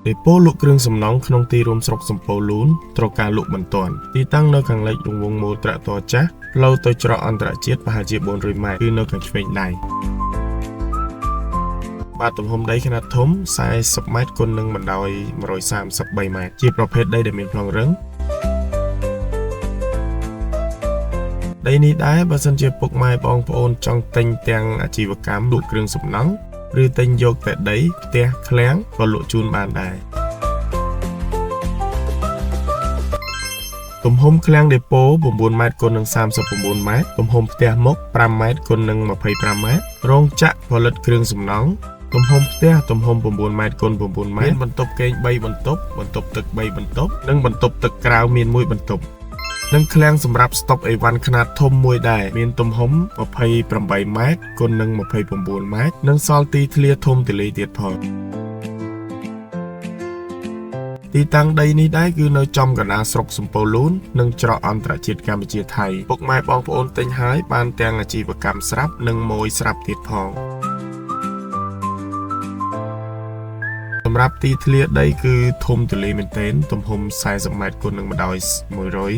ដេប៉ូលក់គ្រឿងសំណង់ក្នុងទីរួមស្រុកសំពៅលូនត្រូវការលក់បន្ទាន់ទីតាំងនៅខាងលិចរង្វង់មូលត្រាក់តរចាស់ផ្លូវទៅច្រកអន្តរជាតិប្រហែលជា400ម៉ែត្រគឺនៅខាងឆ្វេងដៃបាទទំហំដីខ្នាតធំ40ម៉ែត្រគុណនឹងបណ្ដោយ133ម៉ែត្រជាប្រភេទដីដែលមានប្លង់រឹងដីនេះដែរបើសិនជាពុកម៉ែបងប្អូនចង់ទិញទាំងអាជីវកម្មលក់គ្រឿងសំណង់ឬទិញយកតែដីផ្ទះឃ្លាំងក៏លក់ជូនបានដែរទំហំឃ្លាំងដេប៉ូ9ម៉ែត្រគុណនឹង39ម៉ែត្រទំហំផ្ទះមុខ5ម៉ែត្រគុណនឹង25ម៉ែត្ររោងចក្រផលិតគ្រឿងសំណង់ទំហំផ្ទះទំហំ9ម៉ែត្រគុណ9ម៉ែត្របន្ទប់គេង3បន្ទប់បន្ទប់ទឹក3បន្ទប់និងបន្ទប់ទឹកក្រៅមាន1បន្ទប់និងឃ្លាំងសម្រាប់ស្តុកអីវ៉ាន់ខ្នាតធំមួយដែរមានទំហំ28ម៉ែត្រគុណនឹង29ម៉ែត្រនិងសល់ទីធ្លាធំទូលាយទៀតផងទីតាំងដីនេះដែរគឺនៅចំកណ្ដាលស្រុកសំពៅលូននិងច្រកអន្តរជាតិកម្ពុជាថៃពុកម៉ែបងប្អូនទិញហើយបានទាំងអាជីវកម្មស្រាប់និងម៉ួយស្រាប់ទៀតផងសម្រាប់ទីធ្លាដីគឺធំទូលាយមែនទែនទំហំ40ម៉ែត្រគុណនឹងបណ្ដោយ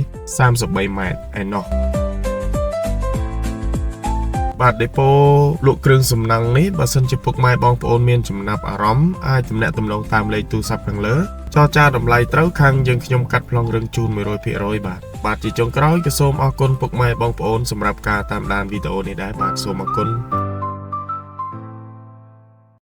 133ម៉ែត្រឯណោះបាទដេប៉ូលក់គ្រឿងសំណង់នេះបើសិនជាពុកម៉ែបងប្អូនមានចំណាប់អារម្មណ៍អាចទំនាក់ទំនងតាមលេខទូរស័ព្ទខាងលើចរចាតម្លៃត្រូវខាងយើងខ្ញុំកាត់ប្លង់រឹងជូន 100% បាទជាចុងក្រោយក៏សូមអរគុណពុកម៉ែបងប្អូនសម្រាប់ការតាមដានវីដេអូនេះដែរបាទសូមអរគុណ